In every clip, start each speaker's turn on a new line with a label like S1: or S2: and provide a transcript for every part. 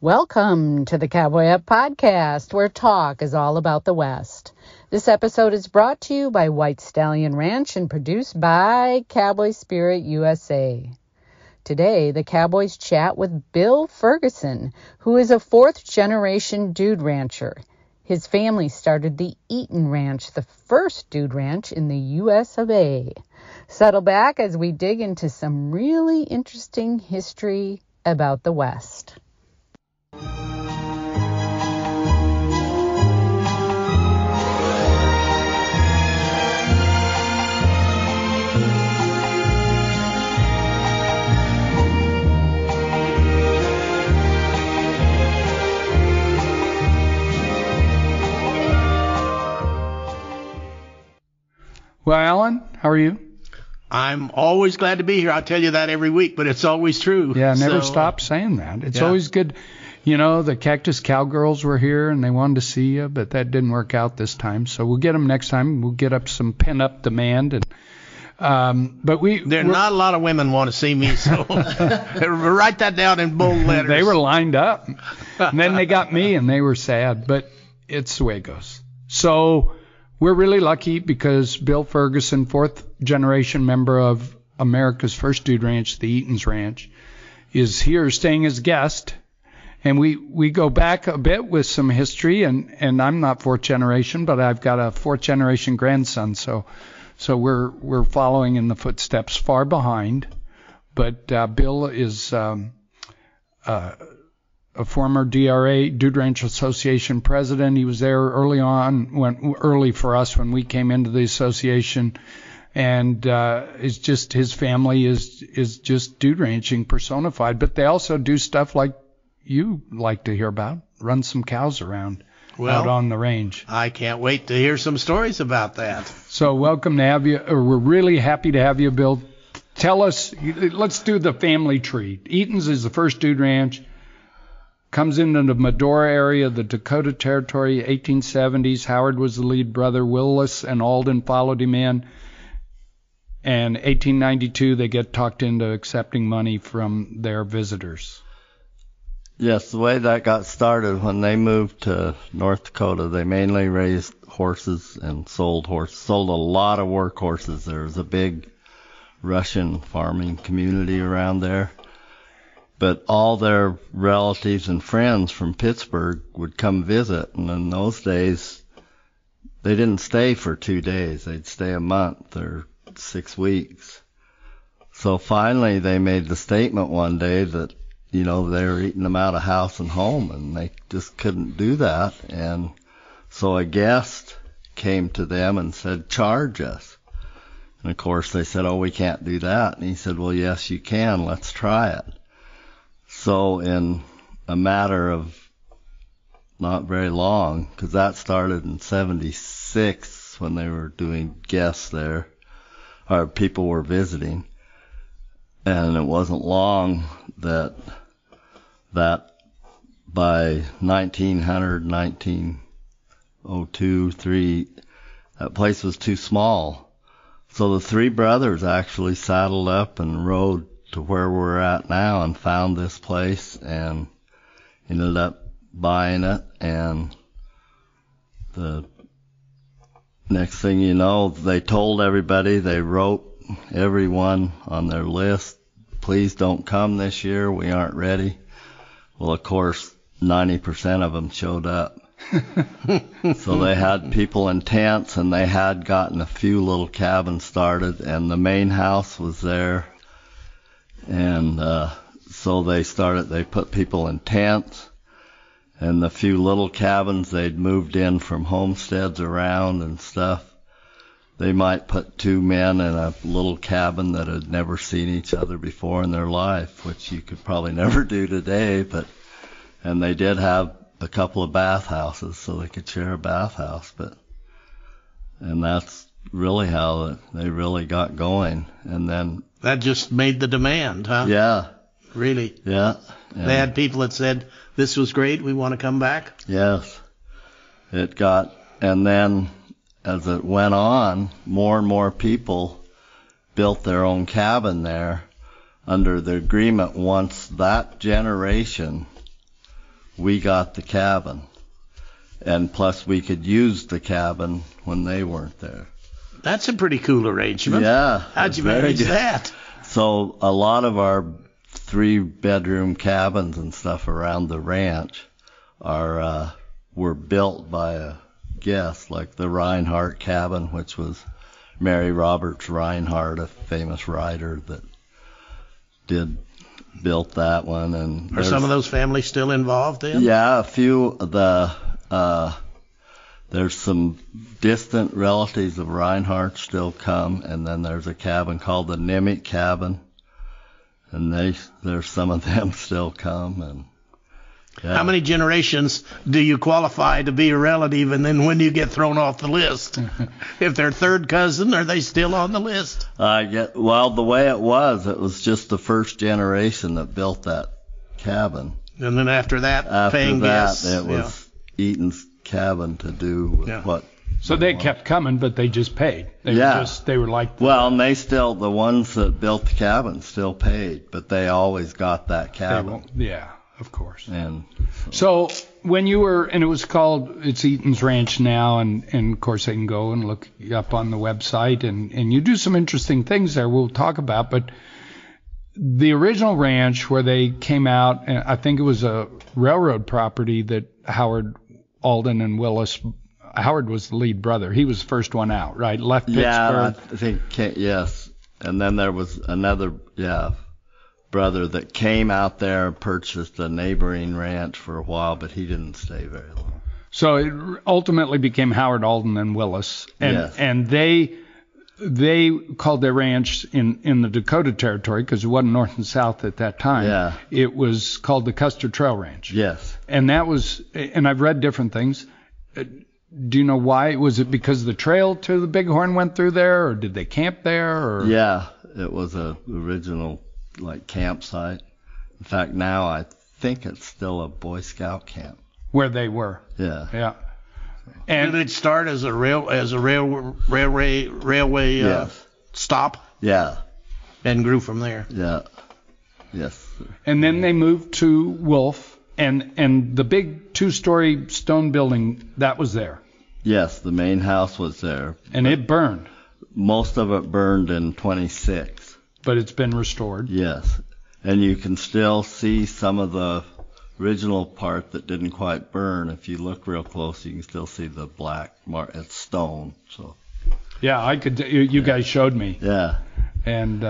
S1: Welcome to the Cowboy Up Podcast, where talk is all about the West. This episode is brought to you by White Stallion Ranch and produced by Cowboy Spirit USA. Today, the Cowboys chat with Bill Ferguson, who is a fourth-generation dude rancher. His family started the Eaton Ranch, the first dude ranch in the U.S. of A. Settle back as we dig into some really interesting history about the West.
S2: Well, Alan, how are you?
S3: I'm always glad to be here. I'll tell you that every week, but it's always true.
S2: Yeah, never stop saying that. It's always good. You know, the Cactus Cowgirls were here and they wanted to see you, but that didn't work out this time. So we'll get them next time. We'll get up some pent-up demand. And There are not a lot of women want to see me, so write that down in bold letters. They were lined up. And then they got me and they were sad, but it's the way it goes. So we're really lucky because Bill Ferguson, fourth-generation member of America's first dude ranch, the Eaton Ranch, is here staying as guest. And we go back a bit with some history, and I'm not fourth generation, but I've got a fourth-generation grandson, so we're following in the footsteps far behind. But Bill is a former DRA, Dude Ranch Association president. He was there early on, early for us when we came into the association. And it's just his family is just dude ranching personified. But they also do stuff like you like to hear about, run some cows around out on the range.
S3: I can't wait to hear some stories about that.
S2: So welcome to have you. We're really happy to have you, Bill. Tell us, let's do the family tree. Eaton's is the first dude ranch. Comes into the Medora area, the Dakota Territory, 1870s. Howard was the lead brother. Willis and Alden followed him in. And 1892, they get talked into accepting money from their visitors.
S4: Yes, the way that got started, when they moved to North Dakota, they mainly raised horses and sold horses. Sold a lot of work horses. There was a big Russian farming community around there. But all their relatives and friends from Pittsburgh would come visit, and in those days, they didn't stay for 2 days. They'd stay a month or 6 weeks. So finally, they made the statement one day that, you know, they were eating them out of house and home, and they just couldn't do that. And so a guest came to them and said, charge us. And of course, they said, oh, we can't do that. And he said, well, yes, you can. Let's try it. So in a matter of not very long, because that started in 76 when they were doing guests there, or people were visiting, and it wasn't long that by 1900, 1902, 3, that place was too small. So the three brothers actually saddled up and rode to where we're at now and found this place and ended up buying it. And the next thing you know, they told everybody, they wrote everyone on their list, please don't come this year, we aren't ready. Well, of course, 90% of them showed up. So they had people in tents, and they had gotten a few little cabins started, and the main house was there. And so they put people in tents, and the few little cabins they'd moved in from homesteads around and stuff, they might put 2 men in a little cabin that had never seen each other before in their life, which you could probably never do today. And they did have a couple of bathhouses, so they could share a bathhouse. And that's really how they really got going. And then
S3: that just made the demand, huh?
S4: Yeah.
S3: Really?
S4: Yeah.
S3: They had people that said, this was great, we want to come back?
S4: Yes. And then as it went on, more and more people built their own cabin there under the agreement once that generation we got the cabin. And plus we could use the cabin when they weren't there.
S3: That's a pretty cool arrangement.
S4: Yeah.
S3: How'd you manage that?
S4: So a lot of our 3-bedroom cabins and stuff around the ranch were built by a guest, like the Reinhardt cabin, which was Mary Roberts Reinhardt, a famous writer that built that one. And
S3: are some of those families still involved in?
S4: Yeah, a few of there's some distant relatives of Reinhardt still come, and then there's a cabin called the Nimick cabin, and there's some of them still come. And yeah.
S3: How many generations do you qualify to be a relative, and then when do you get thrown off the list? If they're third cousin, are they still on the list?
S4: Well, the way it was just the first generation that built that cabin.
S3: And then after that paying guests.
S4: It was Eaton's cabin to do with what.
S2: So they kept coming, but they just paid. They were like.
S4: Well, and the ones that built the cabin still paid, but they always got that cabin.
S2: Yeah, of course.
S4: And
S2: so when you were, and it's Eaton's Ranch now, and of course they can go and look up on the website, and you do some interesting things there we'll talk about, but the original ranch where they came out, and I think it was a railroad property that Howard, Alden, and Willis. Howard was the lead brother. He was the first one out, right? Left Pittsburgh.
S4: Yeah, I think, yes. And then there was another, brother that came out there and purchased a neighboring ranch for a while, but he didn't stay very long.
S2: So it ultimately became Howard, Alden, and Willis. And they called their ranch in the Dakota Territory, because it wasn't north and south at that time.
S4: Yeah.
S2: It was called the Custer Trail Ranch.
S4: Yes.
S2: And that was, and I've read different things. Do you know why? Was it because the trail to the Bighorn went through there, or did they camp there? Or?
S4: Yeah, it was a original campsite. In fact, now I think it's still a Boy Scout camp.
S2: Where they were.
S4: Yeah.
S2: Yeah.
S3: And did it start as a railway
S4: yes.
S3: stop?
S4: Yeah.
S3: And grew from there.
S4: Yeah. Yes. Sir.
S2: And then they moved to Wolf, and the big 2-story stone building that was there.
S4: Yes, the main house was there.
S2: And it burned.
S4: Most of it burned in 26.
S2: But it's been restored.
S4: Yes. And you can still see some of the original part that didn't quite burn. If you look real close, you can still see the black mark. It's stone. So.
S2: Yeah, I could. You guys showed me.
S4: Yeah.
S2: And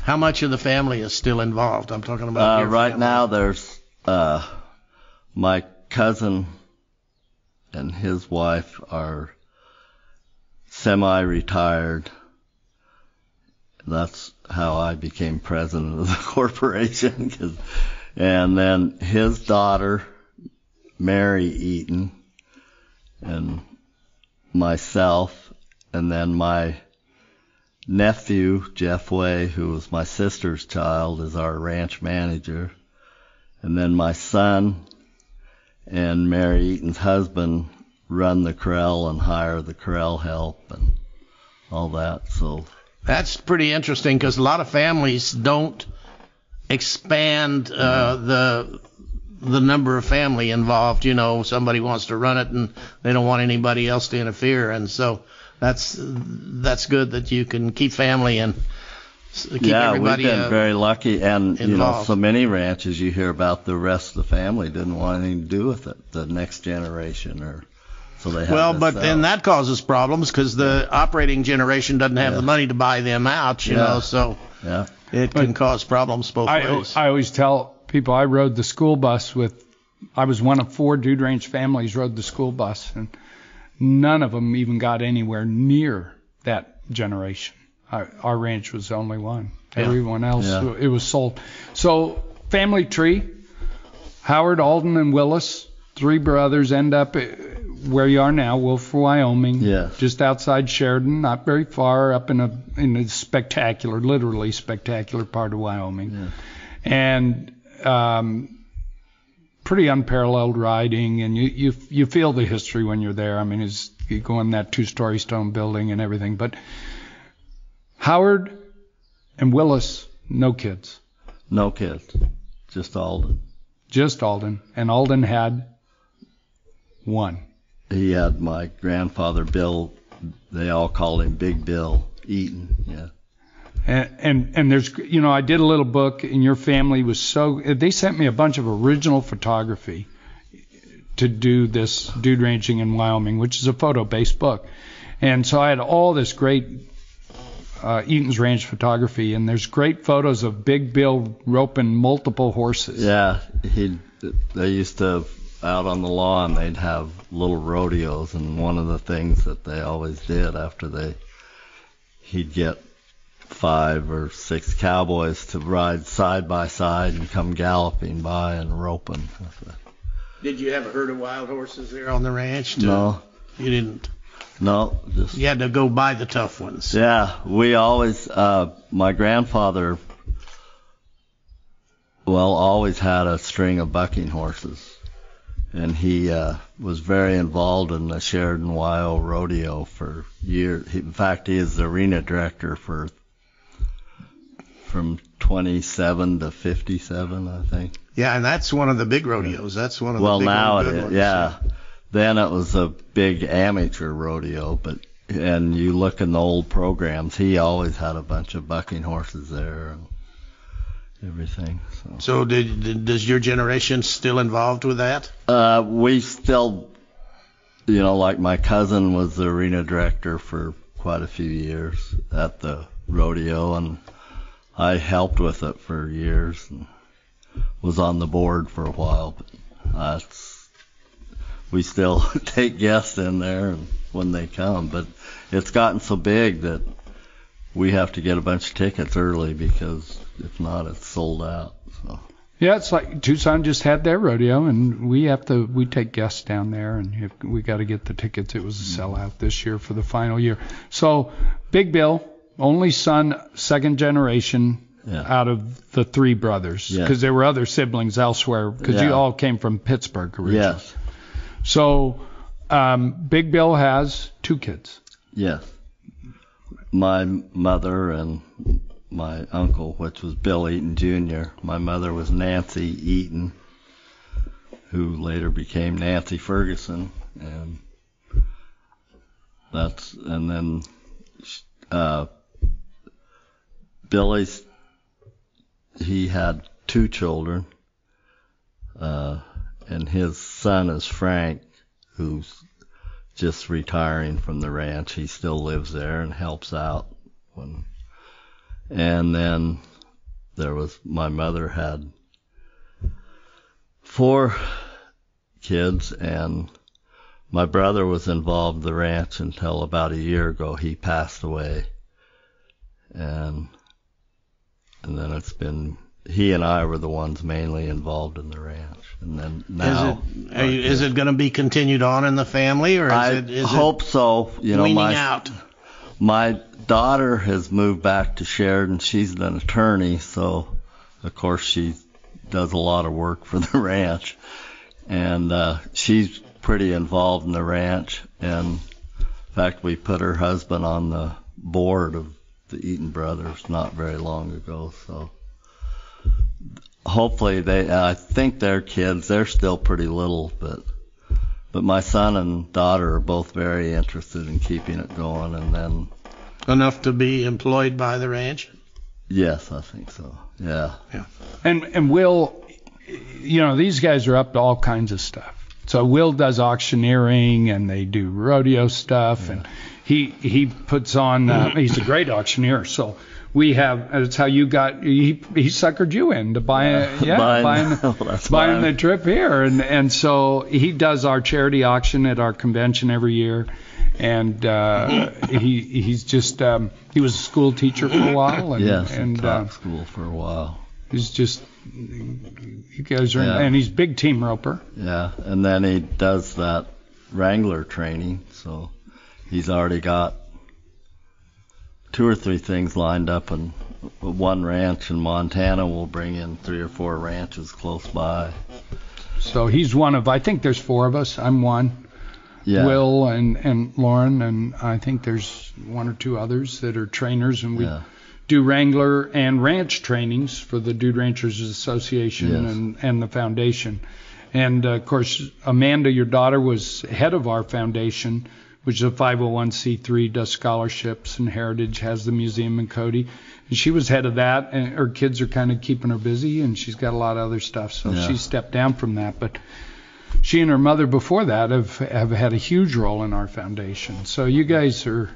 S3: how much of the family is still involved? I'm talking about your
S4: right
S3: family.
S4: now. There's my cousin and his wife are semi-retired. That's how I became president of the corporation. And then his daughter, Mary Eaton, and myself, and then my nephew, Jeff Way, who was my sister's child, is our ranch manager. And then my son and Mary Eaton's husband run the corral and hire the corral help and all that. So
S3: that's pretty interesting, because a lot of families don't expand the number of family involved. Somebody wants to run it and they don't want anybody else to interfere, and so that's good that you can keep family and keep everybody
S4: we've been very lucky, and
S3: involved.
S4: So many ranches you hear about, the rest of the family didn't want anything to do with it, the next generation, or so they had
S3: but then that causes problems, because the operating generation doesn't have the money to buy them out, you know, so it can cause problems both ways.
S2: I always tell people I rode the school bus I was one of 4 Dude Ranch families rode the school bus, and none of them even got anywhere near that generation. Our ranch was the only one. Yeah. Everyone else, it was sold. So family tree, Howard, Alden, and Willis, 3 brothers, end up where you are now, Wolf, Wyoming.
S4: Yes.
S2: Just outside Sheridan, not very far, up in a spectacular, literally spectacular part of Wyoming. Yeah. And pretty unparalleled riding, and you feel the history when you're there. I mean, you go in that 2-story stone building and everything. But Howard and Willis, no kids.
S4: No kids, just Alden.
S2: Just Alden. And Alden had one.
S4: He had my grandfather, Bill. They all called him Big Bill Eaton. Yeah.
S2: And there's, I did a little book, and your family was they sent me a bunch of original photography to do this Dude Ranching in Wyoming, which is a photo-based book. And so I had all this great Eaton's Ranch photography, and there's great photos of Big Bill roping multiple horses.
S4: Yeah, they used to, out on the lawn, they'd have little rodeos, and one of the things that they always did after he'd get 5 or 6 cowboys to ride side by side and come galloping by and roping.
S3: Did you have a herd of wild horses there on the ranch?
S4: No.
S3: You didn't?
S4: No.
S3: You had to go buy the tough ones.
S4: Yeah, we always, my grandfather, always had a string of bucking horses. And he was very involved in the Sheridan Wyo rodeo for years. In fact, he is the arena director from 27 to 57, I think.
S3: Yeah, and that's one of the big rodeos. That's one of the big
S4: now
S3: good ones.
S4: Yeah. Then it was a big amateur rodeo, and you look in the old programs, he always had a bunch of bucking horses there and everything.
S3: So does your generation still involved with that?
S4: We still, like my cousin was the arena director for quite a few years at the rodeo, and I helped with it for years and was on the board for a while. But we still take guests in there when they come, but it's gotten so big that we have to get a bunch of tickets early because if not, it's sold out. So.
S2: Yeah, it's like Tucson just had their rodeo, and we take guests down there, and we got to get the tickets. It was a sellout this year for the final year. So Big Bill, only son, second generation out of the 3 brothers, because there were other siblings elsewhere, because you all came from Pittsburgh originally.
S4: Yes.
S2: So Big Bill has 2 kids.
S4: Yes. My mother and my uncle, which was Bill Eaton Jr. My mother was Nancy Eaton, who later became Nancy Ferguson, and then Billy's, he had 2 children, and his son is Frank, who's just retiring from the ranch. He still lives there and helps out and then my mother had 4 kids, and my brother was involved in the ranch until about a year ago. He passed away, and then he and I were the ones mainly involved in the ranch. And then now,
S3: is it going to be continued on in the family, or is it
S4: hope so.
S3: Weaning out?
S4: My daughter has moved back to Sheridan. She's an attorney, so of course she does a lot of work for the ranch, and she's pretty involved in the ranch. And in fact, we put her husband on the board of the Eaton brothers not very long ago. So hopefully I think their kids, they're still pretty little, but my son and daughter are both very interested in keeping it going. And then
S3: enough to be employed by the ranch?
S4: Yes, I think so. Yeah.
S2: And Will, these guys are up to all kinds of stuff. So Will does auctioneering, and they do rodeo stuff, and he puts on. He's a great auctioneer. So that's how you got. He suckered you into buying the trip here, and so he does our charity auction at our convention every year. And he's just he was a school teacher for a while, and
S4: taught school for a while.
S2: He's just, you guys are, and he's big team roper.
S4: Yeah, and then he does that wrangler training, so he's already got 2 or 3 things lined up, and one ranch in Montana will bring in 3 or 4 ranches close by.
S2: So he's one of, I think there's 4 of us. I'm one.
S4: Yeah.
S2: Will and Lauren, and I think there's 1 or 2 others that are trainers, and we do Wrangler and ranch trainings for the Dude Ranchers Association and the foundation. And, of course, Amanda, your daughter, was head of our foundation, which is a 501c3, does scholarships and heritage, has the museum in Cody. And she was head of that, and her kids are kind of keeping her busy, and she's got a lot of other stuff. So she stepped down from that. But she and her mother before that have had a huge role in our foundation. So you guys are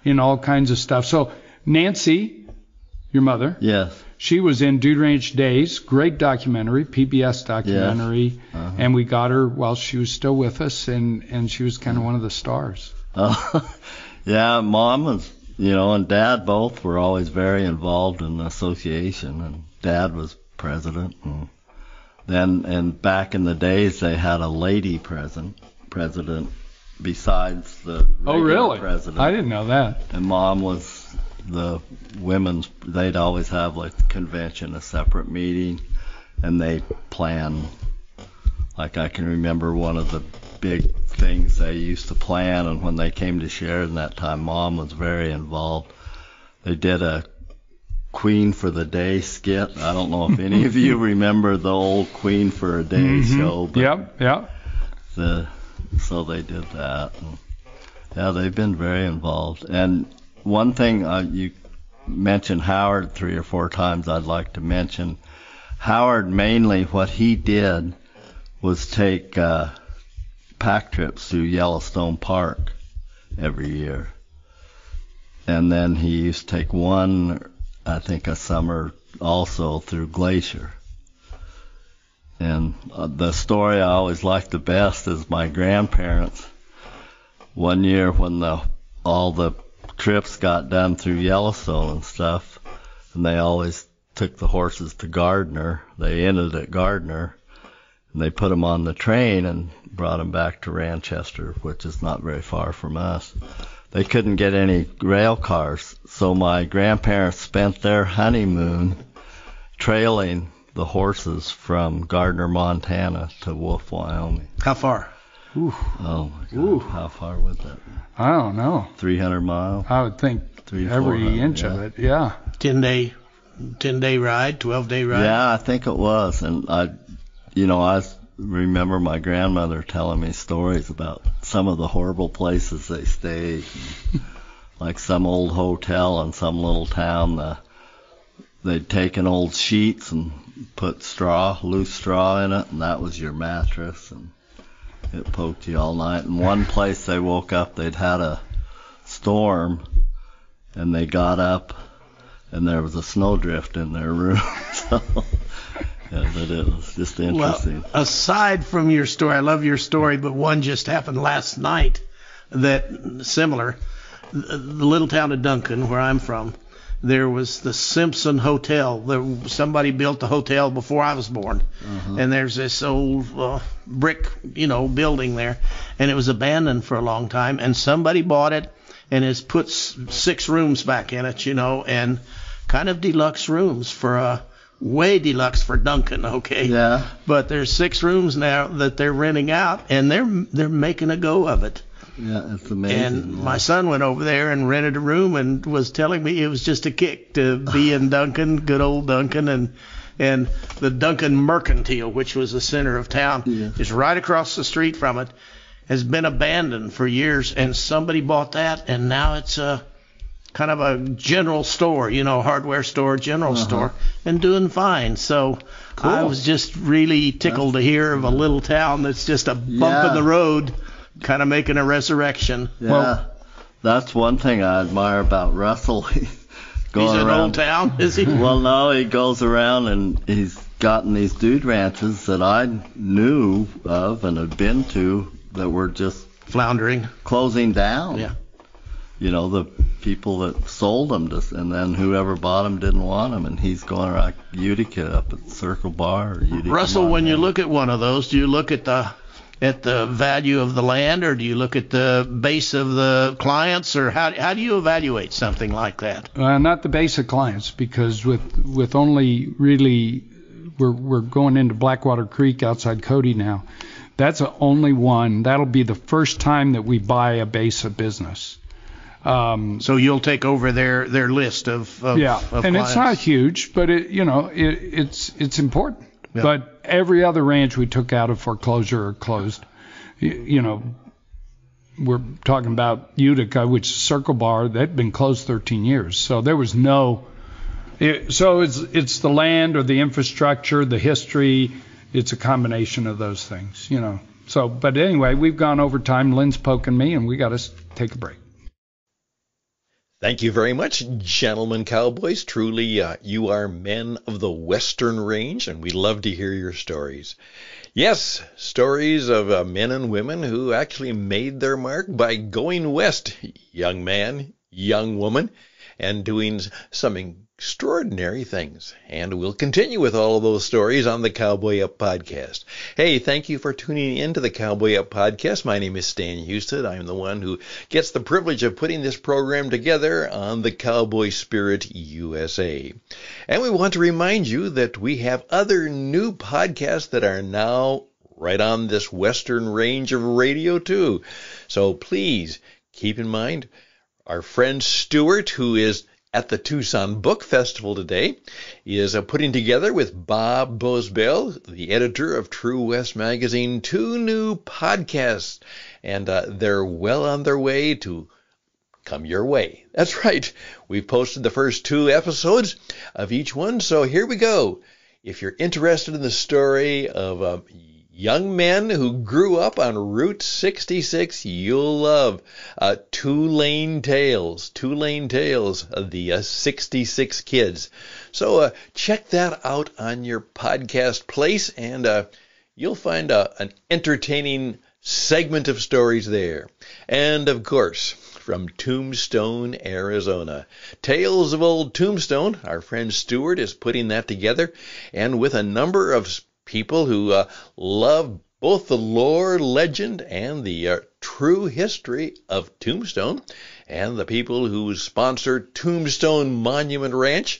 S2: in all kinds of stuff. So Nancy, your mother, she was in Dude Ranch Days, great documentary, PBS documentary, and we got her while she was still with us, and she was kind of one of the stars.
S4: Mom was, and Dad both were always very involved in the association, and Dad was president. And back in the days, they had a lady president besides the president.
S2: I didn't know that.
S4: And Mom was the women's. They'd always have like the convention, a separate meeting, and they plan. Like I can remember one of the big things they used to plan, and when they came to Sheridan that time, Mom was very involved. They did a Queen for the Day skit. I don't know if any of you remember the old Queen for a Day show. But so they did that. And, they've been very involved. And one thing, you mentioned Howard 3 or 4 times, I'd like to mention. Howard, mainly what he did was take pack trips through Yellowstone Park every year. And then he used to take one, I think a summer also, through Glacier. And the story I always liked the best is my grandparents. One year when all the trips got done through Yellowstone and stuff, and they always took the horses to Gardner. They ended at Gardner, and they put them on the train and brought them back to Ranchester, which is not very far from us. They couldn't get any rail cars, so my grandparents spent their honeymoon trailing the horses from Gardner, Montana to Wolf, Wyoming.
S3: How far?
S2: Ooh.
S4: Oh my God! How far was that?
S2: I don't know.
S4: 300 miles.
S2: I would think every inch of it. Yeah.
S3: 10-day ride, 12-day ride.
S4: Yeah, I think it was, and I remember my grandmother telling me stories about some of the horrible places they stayed, like some old hotel in some little town. They'd taken old sheets and put loose straw in it, and that was your mattress, and it poked you all night. And one place they woke up, they'd had a storm, and they got up, and there was a snowdrift in their room. So, but it was just interesting.
S3: Well, aside from your story, I love your story, but one just happened last night that similar. The little town of Duncan, where I'm from, there was the Simpson Hotel. Somebody built the hotel before I was born. And there's this old brick, building there. And it was abandoned for a long time. And somebody bought it and has put 6 rooms back in it, and kind of deluxe rooms for way deluxe for Duncan, okay?
S4: Yeah.
S3: But there's 6 rooms now that they're renting out, and they're making a go of it.
S4: Yeah, it's amazing.
S3: And my son went over there and rented a room and was telling me it was just a kick to be in Duncan, good old Duncan, and the Duncan Mercantile, which was the center of town, is right across the street from it, has been abandoned for years, and somebody bought that, and now it's a kind of a general store, hardware store, general store, and doing fine. So cool. I was just really tickled to hear of a little town that's just a bump in the road, kind of making a resurrection.
S4: Yeah, well, that's one thing I admire about Russell. He's
S3: in Old Town, is he?
S4: Well, no, he goes around and he's gotten these dude ranches that I knew of and had been to that were just
S3: floundering,
S4: closing down.
S3: Yeah.
S4: The people that sold them, and then whoever bought them didn't want them, and he's going around Utica up at Circle Bar. Or Utica,
S3: Russell, Montana. When you look at one of those, do you look at the value of the land, or do you look at the base of the clients, or how do you evaluate something like that?
S2: Not the base of clients, because with only really we're going into Blackwater Creek outside Cody now. That's the only one. That'll be the first time that we buy a base of business.
S3: So you'll take over their list of
S2: and
S3: clients.
S2: It's not huge, but it's important.
S3: Yeah.
S2: But every other ranch we took out of foreclosure or closed. We're talking about Utica, which is Circle Bar. They'd been closed 13 years, so there was no. So it's the land or the infrastructure, the history. It's a combination of those things, So, but anyway, we've gone over time. Lynn's poking me, and we got to take a break.
S5: Thank you very much, gentlemen cowboys. Truly, you are men of the Western Range, and we love to hear your stories. Yes, stories of men and women who actually made their mark by going west, young man, young woman, and doing some extraordinary things. And we'll continue with all of those stories on the Cowboy Up Podcast. Hey, thank you for tuning in to the Cowboy Up Podcast. My name is Stan Houston. I'm the one who gets the privilege of putting this program together on the Cowboy Spirit USA. And we want to remind you that we have other new podcasts that are now right on this Western range of radio too. So please keep in mind our friend Stuart, who is at the Tucson Book Festival today, is putting together with Bob Bosbell, the editor of True West Magazine, 2 new podcasts, and they're well on their way to come your way. That's right. We've posted the first 2 episodes of each one, so here we go. If you're interested in the story of young men who grew up on Route 66, you'll love Two-Lane Tales, the 66 Kids. So check that out on your podcast place, and you'll find an entertaining segment of stories there. And, of course, from Tombstone, Arizona, Tales of Old Tombstone, our friend Stuart is putting that together, and with a number of people who love both the lore, legend, and the true history of Tombstone, and the people who sponsor Tombstone Monument Ranch.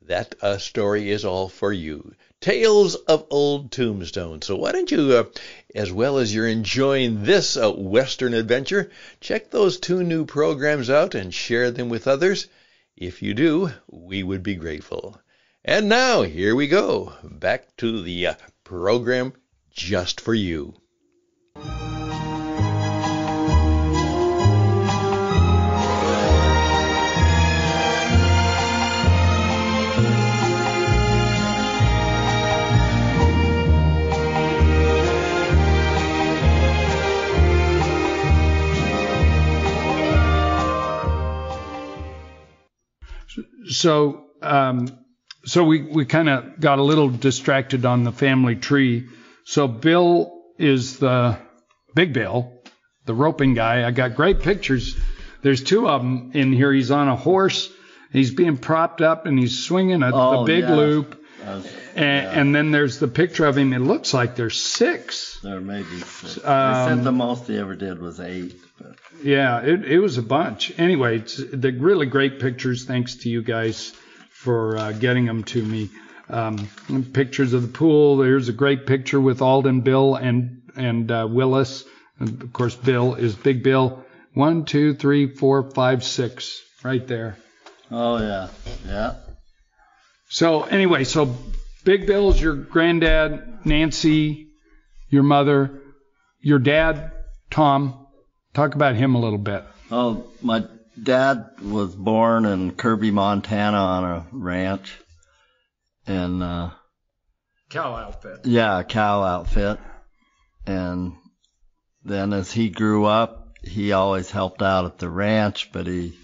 S5: That story is all for you. Tales of Old Tombstone. So why don't you, as well as you're enjoying this Western adventure, check those 2 new programs out and share them with others. If you do, we would be grateful. And now, here we go, back to the program just for you.
S2: So we kind of got a little distracted on the family tree. So Bill is the Big Bill, the roping guy. I got great pictures. There's 2 of them in here. He's on a horse. He's being propped up, and he's swinging a big loop. And then there's the picture of him. It looks like there's 6.
S4: There may be 6. They said the most he ever did was 8. But.
S2: Yeah, it was a bunch. Anyway, the really great pictures. Thanks to you guys for getting them to me. Pictures of the pool. There's a great picture with Alden, Bill, and Willis. And of course, Bill is Big Bill. 1, 2, 3, 4, 5, 6, right there.
S4: Oh yeah, yeah.
S2: So anyway, so Big Bill's your granddad, Nancy, your mother, your dad, Tom. Talk about him a little bit.
S4: Oh, my dad was born in Kirby, Montana on a ranch. And
S2: cow outfit.
S4: Yeah, cow outfit. And then as he grew up, he always helped out at the ranch, but he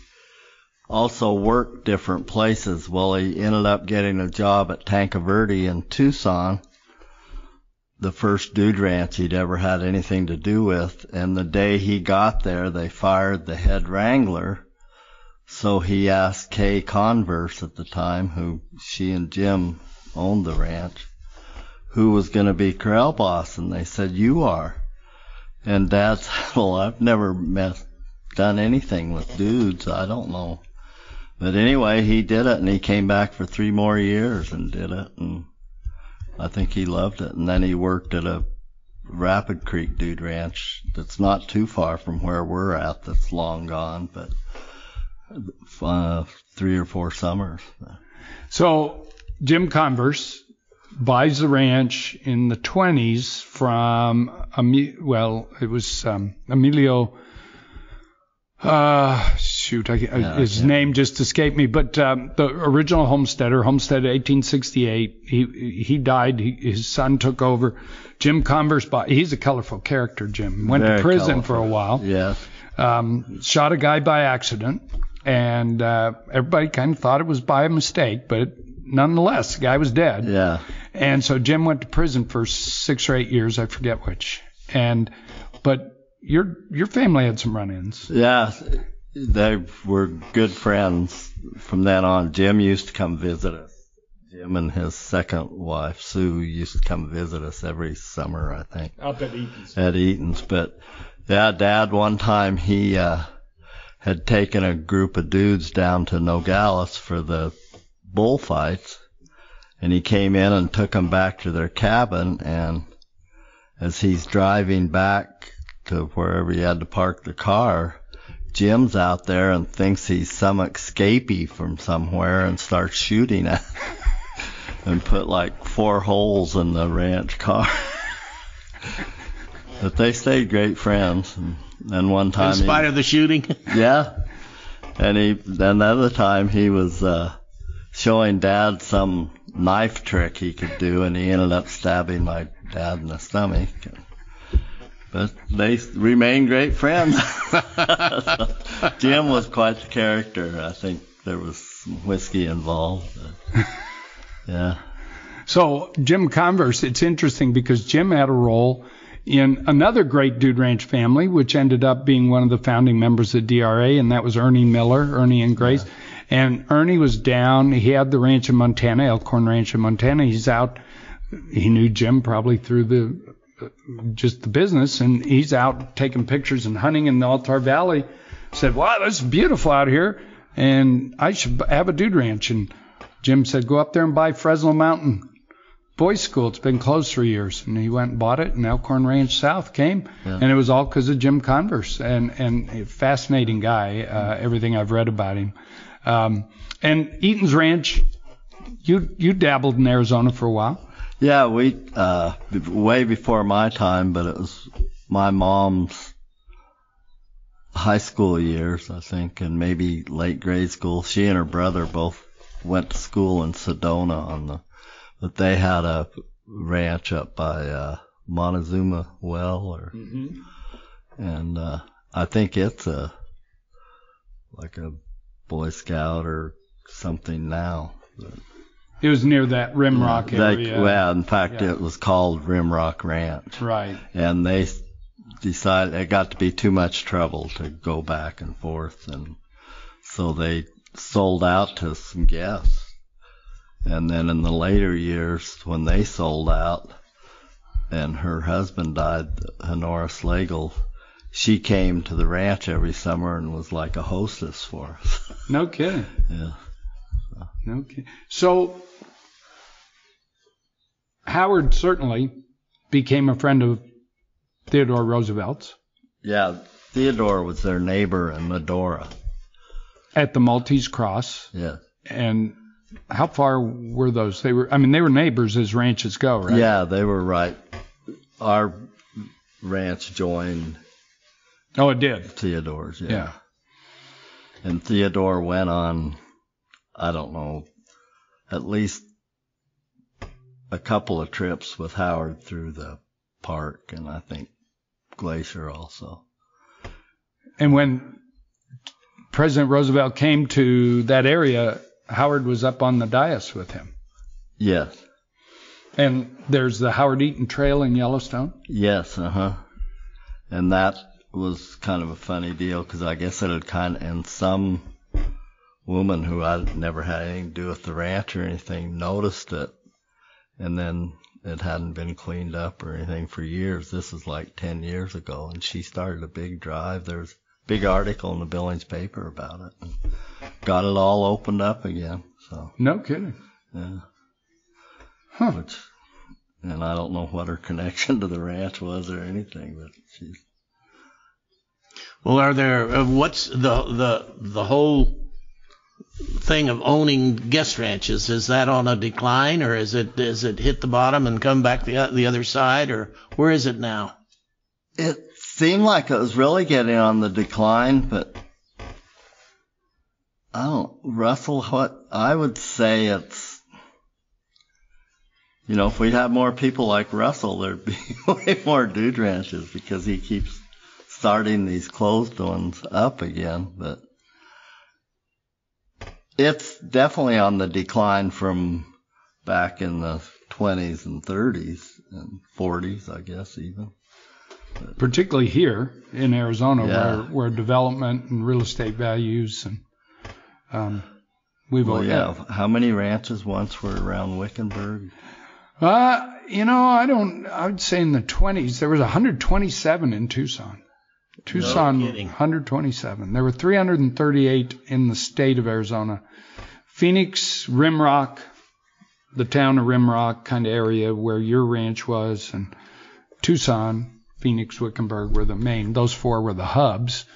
S4: also worked different places. Well, he ended up getting a job at Tanca Verde in Tucson, the first dude ranch he'd ever had anything to do with. And the day he got there, they fired the head wrangler. So he asked Kay Converse at the time, who she and Jim owned the ranch, who was going to be corral boss. And they said, "You are." And Dad said, "Well, I've never done anything with dudes. I don't know." But anyway, he did it, and he came back for 3 more years and did it. And I think he loved it. And then he worked at a Rapid Creek Dude Ranch that's not too far from where we're at, that's long gone, but 3 or 4 summers.
S2: So Jim Converse buys the ranch in the 20s from, Emilio, his name just escaped me, but the original homesteader, homesteaded 1868. He died. His son took over. Jim Converse he's a colorful character, Jim. Went to prison for a while.
S4: Yes.
S2: Shot a guy by accident, and everybody kind of thought it was by a mistake, but nonetheless, the guy was dead.
S4: Yeah.
S2: And so Jim went to prison for 6 or 8 years, I forget which. But your family had some run-ins.
S4: Yeah, they were good friends from then on. Jim used to come visit us. Jim and his second wife, Sue, used to come visit us every summer, I think.
S2: Up at Eaton's.
S4: At Eaton's. But, yeah, Dad, one time he had taken a group of dudes down to Nogales for the bullfights. And he came in and took them back to their cabin, and as he's driving back to wherever he had to park the car, Jim's out there and thinks he's some escapee from somewhere and starts shooting at him and put like 4 holes in the ranch car. But they stayed great friends. And then one time,
S3: in spite of the shooting.
S4: Yeah. And then the other time he was showing Dad some knife trick he could do, and he ended up stabbing my dad in the stomach. But they remained great friends. So, Jim was quite the character. I think there was some whiskey involved. Yeah.
S2: So Jim Converse, it's interesting because Jim had a role in another great Dude Ranch family, which ended up being one of the founding members of DRA, and that was Ernie Miller, Ernie and Grace. Yeah. And Ernie was down. He had the ranch in Montana, Elkhorn Ranch in Montana. He's out. He knew Jim probably through just the business, and he's out taking pictures and hunting in the Altar Valley. Said, "Wow, this is beautiful out here, and I should have a dude ranch." And Jim said, "Go up there and buy Fresno Mountain Boys School. It's been closed for years." And he went and bought it, and Elkhorn Ranch South came, and it was all because of Jim Converse, and a fascinating guy. Everything I've read about him. And Eaton's Ranch, you dabbled in Arizona for a while.
S4: Yeah, we way before my time, but it was my mom's high school years, I think, and maybe late grade school. She and her brother both went to school in Sedona but they had a ranch up by Montezuma Well, and I think it's like a Boy Scout or something now.
S2: It was near that Rimrock area.
S4: Well, in fact, it was called Rimrock Ranch.
S2: Right.
S4: And they decided it got to be too much trouble to go back and forth, and so they sold out to some guests. And then in the later years, when they sold out, and her husband died, Honora Slagle, she came to the ranch every summer and was like a hostess for us.
S2: No kidding.
S4: Yeah.
S2: No kidding. So Howard certainly became a friend of Theodore Roosevelt's.
S4: Yeah, Theodore was their neighbor in Medora.
S2: At the Maltese Cross.
S4: Yeah.
S2: And how far were those? They were neighbors as ranches go, right?
S4: Yeah, they were right. Our ranch joined.
S2: Oh, it did.
S4: Theodore's, yeah.
S2: Yeah.
S4: And Theodore went on, I don't know, at least a couple of trips with Howard through the park, and I think Glacier also.
S2: And when President Roosevelt came to that area, Howard was up on the dais with him.
S4: Yes.
S2: And there's the Howard Eaton Trail in Yellowstone?
S4: Yes, And that was kind of a funny deal, because I guess it had and some woman who I never had anything to do with the ranch or anything noticed it, and then it hadn't been cleaned up or anything for years. This was like 10 years ago, and she started a big drive. There was a big article in the Billings paper about it, and got it all opened up again. So
S2: no kidding.
S4: Yeah.
S2: Huh.
S4: Which, And I don't know what her connection to the ranch was or anything, but she's...
S3: Well, are there, what's the whole thing of owning guest ranches? Is that on a decline, or is it hit the bottom and come back the other side, or where is it now?
S4: It seemed like it was really getting on the decline, but Russell, what I would say it's, if we'd have more people like Russell, there'd be way more dude ranches, because he keeps starting these closed ones up again. But it's definitely on the decline from back in the 20s and 30s and 40s, I guess, even. But
S2: particularly here in Arizona, where development and real estate values and
S4: How many ranches once were around Wickenburg?
S2: I'd say in the 20s there was 127 in Tucson. Tucson, 127. There were 338 in the state of Arizona. Phoenix, Rimrock, the town of Rimrock kind of area where your ranch was, and Tucson, Phoenix, Wickenburg were the main. Those four were the hubs.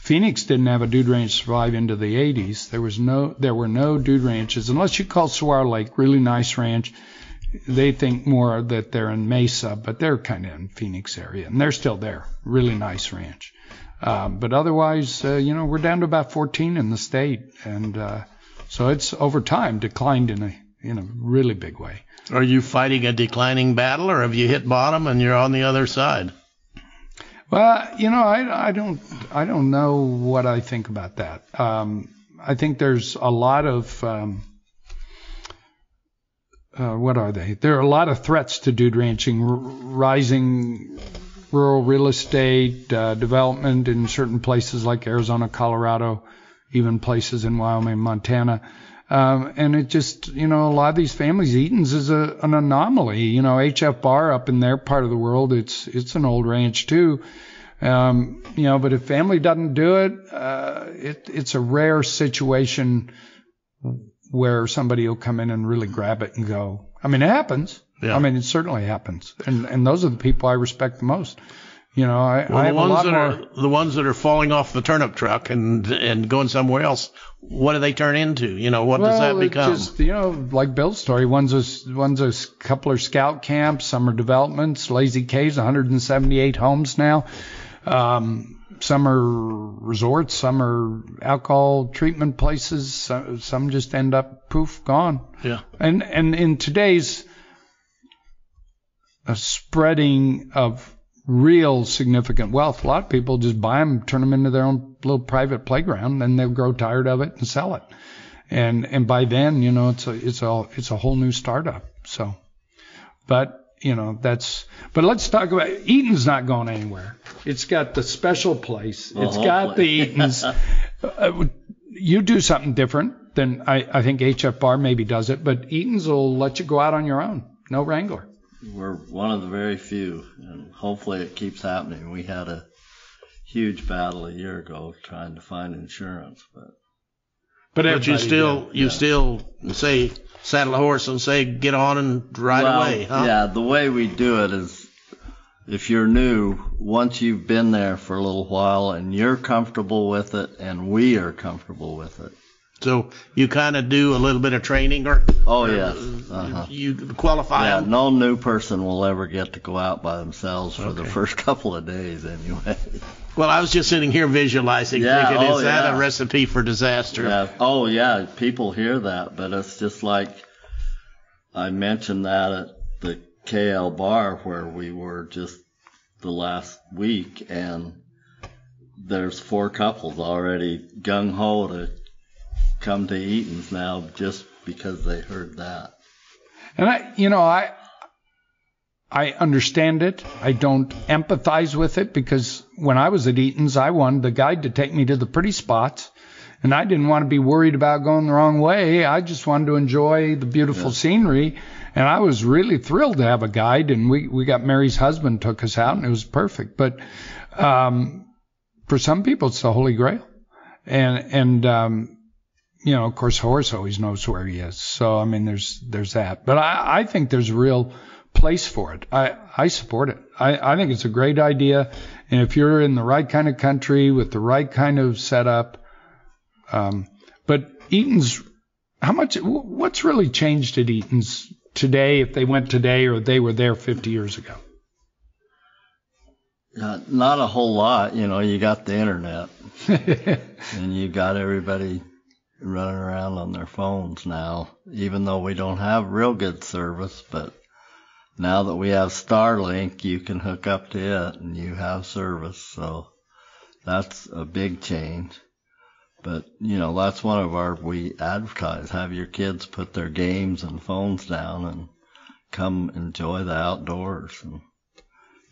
S2: Phoenix didn't have a dude ranch survive into the 80s. There were no dude ranches, unless you call Saguaro Lake really nice ranch. They think more that they're in Mesa, but they're kind of in Phoenix area, and they're still there. Really nice ranch. But otherwise, we're down to about 14 in the state, and so it's over time declined in a really big way.
S3: Are you fighting a declining battle, or have you hit bottom and you're on the other side?
S2: Well, I don't know what I think about that. I think there's a lot of what are they? There are a lot of threats to dude ranching, rising rural real estate, development in certain places like Arizona, Colorado, even places in Wyoming, Montana. And it just, a lot of these families, Eaton's is an anomaly. HF Bar up in their part of the world, it's an old ranch too. But if family doesn't do it, it's a rare situation where somebody will come in and really grab it and go. I mean, it happens. Yeah. I mean, it certainly happens. And those are the people I respect the most. I have a lot more.
S3: The ones that are falling off the turnip truck and going somewhere else, what do they turn into? What does that become?
S2: Just, like Bill's story, one's a couple are scout camps, some are developments, Lazy Caves, 178 homes now. Some are resorts, some are alcohol treatment places, some just end up poof, gone.
S3: Yeah.
S2: And in today's spreading of real significant wealth, a lot of people just buy them, turn them into their own little private playground, and they'll grow tired of it and sell it. And by then, it's a whole new startup. So, but but let's talk about Eaton's not going anywhere. It's got the special place. It's got the Eaton's. You do something different than I think HF Bar maybe does it, but Eaton's will let you go out on your own. No wrangler.
S4: We're one of the very few, and hopefully it keeps happening. We had a huge battle a year ago trying to find insurance,
S3: but you still say saddle a horse and say get on and ride away, huh?
S4: Yeah, the way we do it is, if you're new, once you've been there for a little while and you're comfortable with it and we are comfortable with it.
S3: So you kind of do a little bit of training, or
S4: yes.
S3: You qualify them?
S4: No new person will ever get to go out by themselves for the first couple of days anyway.
S3: Well, I was just sitting here visualizing, thinking, is that a recipe for disaster?
S4: Yeah. Oh, yeah, people hear that, but it's just like I mentioned that at the KL bar where we were just the last week, and there's 4 couples already gung-ho to come to Eaton's now just because they heard that.
S2: And I understand it. I don't empathize with it, because when I was at Eaton's, I wanted the guide to take me to the pretty spots, and I didn't want to be worried about going the wrong way. I just wanted to enjoy the beautiful scenery, and I was really thrilled to have a guide, and we got Mary's husband took us out, and it was perfect. But for some people, it's the Holy Grail. And of course, Horace always knows where he is. So, I mean, there's that. But I think there's a real place for it. I support it. I think it's a great idea. And if you're in the right kind of country with the right kind of setup, but Eaton's, what's really changed at Eaton's today, if they went today or they were there 50 years ago?
S4: Not a whole lot. You got the internet and you got everybody running around on their phones now, even though we don't have real good service. But now that we have Starlink, you can hook up to it and you have service. So that's a big change. But, that's one of we advertise, have your kids put their games and phones down and come enjoy the outdoors. And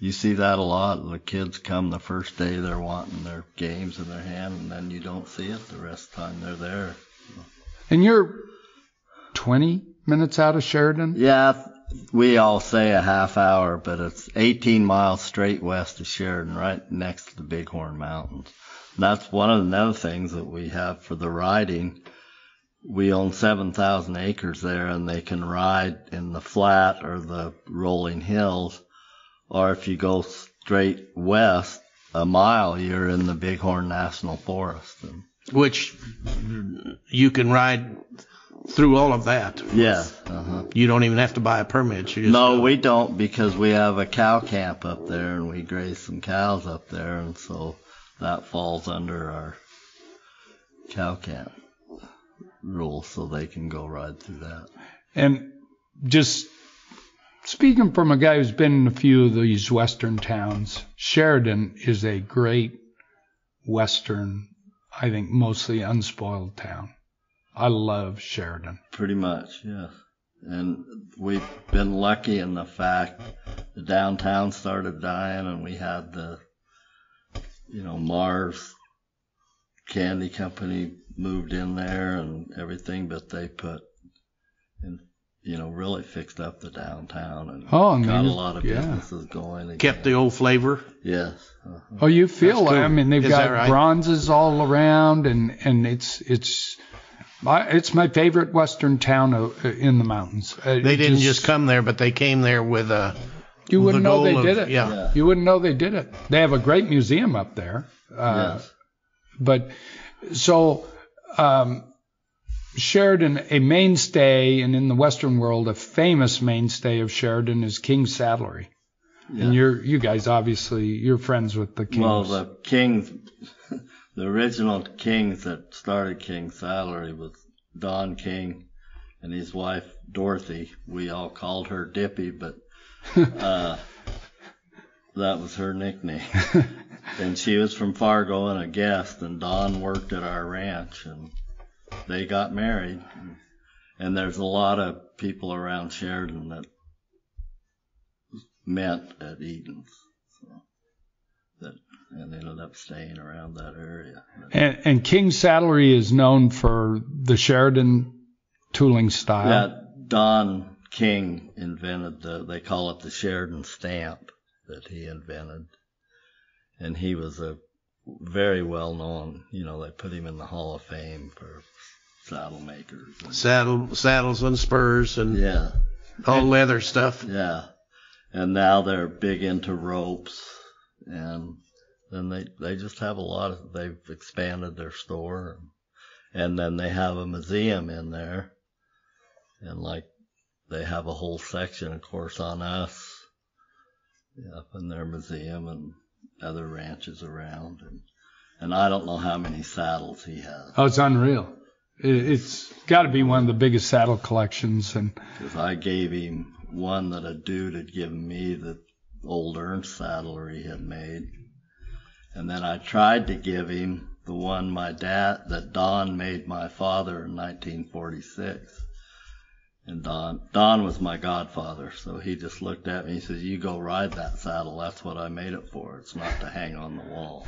S4: you see that a lot. The kids come the first day, they're wanting their games in their hand, and then you don't see it the rest of the time they're there.
S2: And you're 20 minutes out of Sheridan?
S4: Yeah, we all say a half hour, but it's 18 miles straight west of Sheridan, right next to the Bighorn Mountains. And that's one of the other things that we have for the riding. We own 7,000 acres there, and they can ride in the flat or the rolling hills. Or if you go straight west a mile, you're in the Bighorn National Forest.
S3: Which you can ride through all of that.
S4: Yeah.
S3: You don't even have to buy a permit.
S4: No, we don't, because we have a cow camp up there, and we graze some cows up there, and so that falls under our cow camp rules, so they can go ride through that.
S2: And just speaking from a guy who's been in a few of these western towns, Sheridan is a great western, I think mostly unspoiled town. I love Sheridan.
S4: Pretty much, yes. And we've been lucky in the fact the downtown started dying, and we had the, Mars Candy Company moved in there and everything, but they put in, really fixed up the downtown and got a lot of businesses going again.
S3: Kept the old flavor?
S4: Yes.
S2: Oh, you feel
S3: cool.
S2: I mean, they've got
S3: right?
S2: bronzes all around, and it's my favorite western town in the mountains.
S3: They didn't just come there, but they came there with a.
S2: You wouldn't know they did it.
S3: Yeah.
S2: You wouldn't know they did it. They have a great museum up there.
S4: Yes.
S2: But so Sheridan, a mainstay, and in the Western world, a famous mainstay of Sheridan is King's Saddlery. Yeah. And you guys, obviously, you're friends with the Kings.
S4: Well, the Kings, the original Kings that started King's Saddlery was Don King and his wife, Dorothy. We all called her Dippy, but that was her nickname. And she was from Fargo and a guest, and Don worked at our ranch, and they got married. And there's a lot of people around Sheridan that met at Eaton's, and ended up staying around that area.
S2: And King's Saddlery is known for the Sheridan tooling style.
S4: Yeah, Don King invented they call it the Sheridan stamp that he invented. And he was a very well known, they put him in the Hall of Fame for saddle makers.
S3: Saddles and spurs and all leather stuff.
S4: Yeah. And now they're big into ropes, and then they just have they've expanded their store, and then they have a museum in there, and they have a whole section, of course, on us, up in their museum and other ranches around, and I don't know how many saddles he has.
S2: Oh, it's unreal. It's got to be one of the biggest saddle collections.
S4: Because I gave him one that a dude had given me, the old Ernst saddlery he had made. And then I tried to give him the one that Don made my father in 1946. And Don was my godfather, so he just looked at me and he says, "You go ride that saddle. That's what I made it for. It's not to hang on the wall."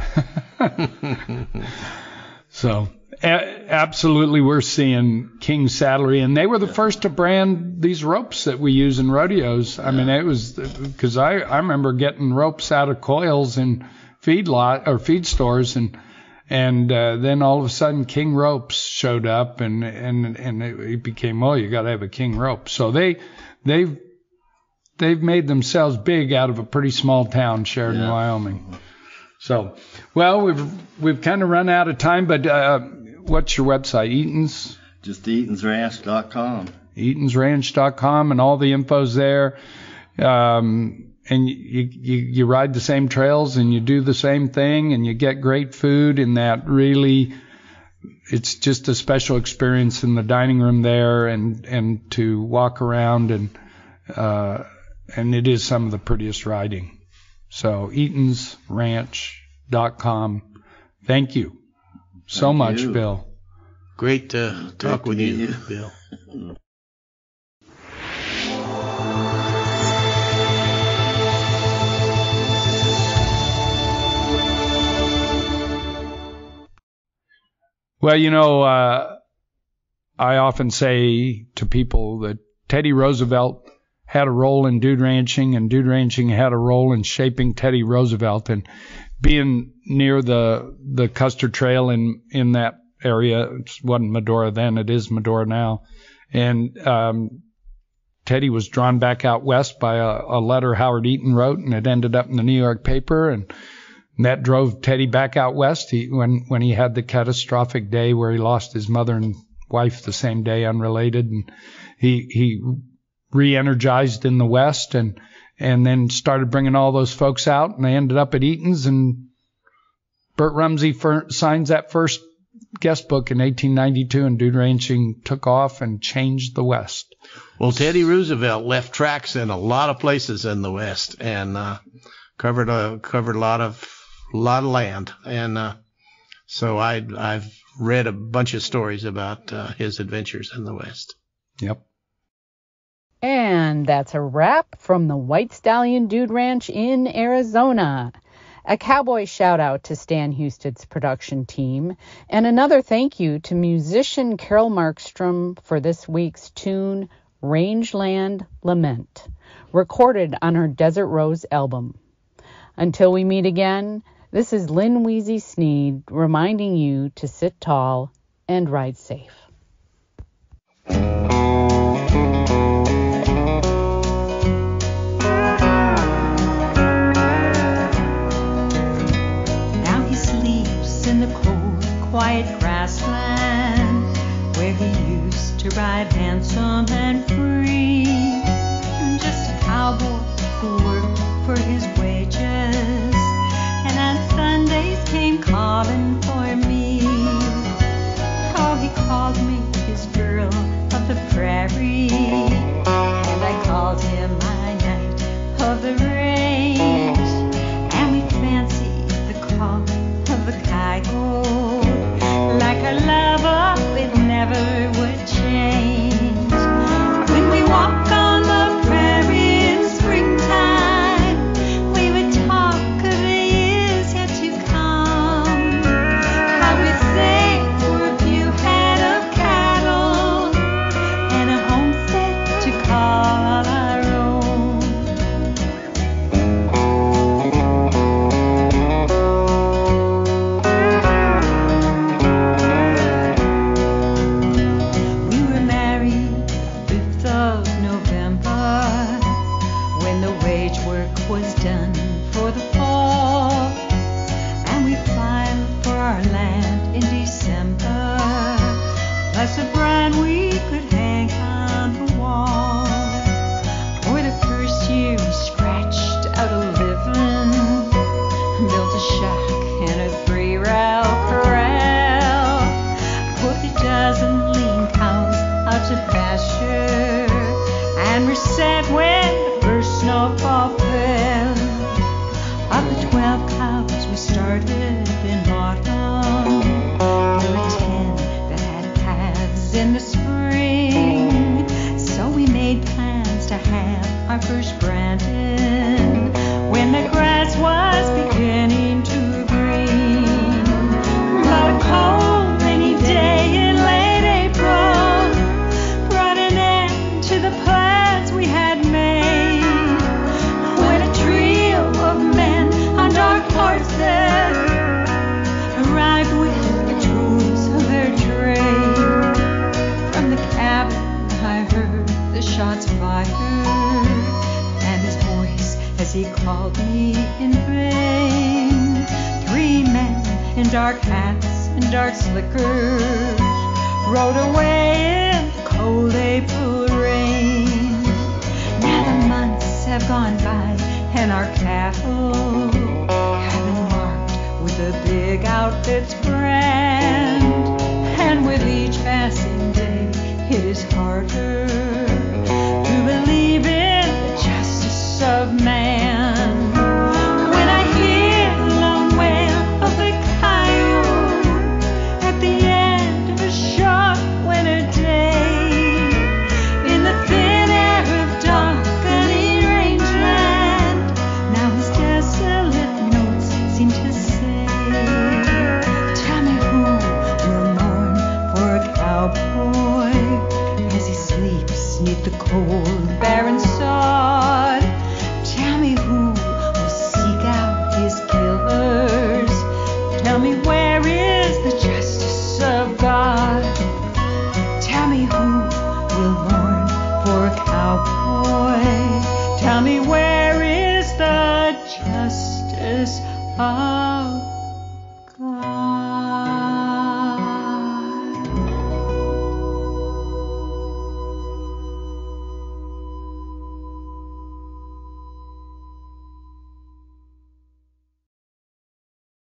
S2: So, absolutely, we're seeing King's Saddlery, and they were the first to brand these ropes that we use in rodeos. I mean, it was because I remember getting ropes out of coils in feed stores, and then all of a sudden King ropes showed up, and it became, you got to have a King rope. So they've they've made themselves big out of a pretty small town, Sheridan, Wyoming. So, well, we've kind of run out of time, but what's your website? Eaton's?
S4: Just eatonsranch.com.
S2: eatonsranch.com, and all the info's there. And you ride the same trails, and you do the same thing, and you get great food, and that really, it's just a special experience in the dining room there, and to walk around, and it is some of the prettiest riding. So eatonsranch.com. Thank you so much, Bill.
S3: Great to talk with you, Bill.
S2: Well, you know, I often say to people that Teddy Roosevelt had a role in dude ranching, and dude ranching had a role in shaping Teddy Roosevelt. And being near the Custer Trail in that area, it wasn't Medora then, it is Medora now. And Teddy was drawn back out west by a letter Howard Eaton wrote, and it ended up in the New York paper, and that drove Teddy back out west. When he had the catastrophic day where he lost his mother and wife the same day, unrelated, and he re-energized in the West, and then started bringing all those folks out, and they ended up at Eaton's, and Burt Rumsey signs that first guest book in 1892, and dude ranching took off and changed the West.
S3: Well, Teddy Roosevelt left tracks in a lot of places in the West, and covered a lot of land, and so I've read a bunch of stories about his adventures in the West.
S2: Yep.
S1: And that's a wrap from the White Stallion Dude Ranch in Arizona. A Cowboy shout out to Stan Husted's production team, and another thank you to musician Carol Markstrom for this week's tune, Rangeland Lament, recorded on her Desert Rose album. Until we meet again, this is Lynn Wheezy Sneed reminding you to sit tall and ride safe.
S6: Quiet grassland where he used to ride handsome and free, just a cowboy who worked for his wages, and on Sundays came calling for me. Oh, he called me his girl of the prairie, and I called him my knight of the range, and we fancied the call of the coyote. Like a lover, it never would change. When we walked on the prairie in springtime, we would talk of the years yet to come. How we saved for a few head of cattle and a homestead to call our own. Was done for the fall, and we filed for our land in December. Plus a brand we could hang on the wall. For the first year we scratched out a living, built a shack and a 3-rail corral, put a dozen lean cows out to pasture, and we said when the first snowfall fell, called me in vain. 3 men in dark hats and dark slickers rode away in the cold April rain. Now the months have gone by and our cattle have been marked with the big outfits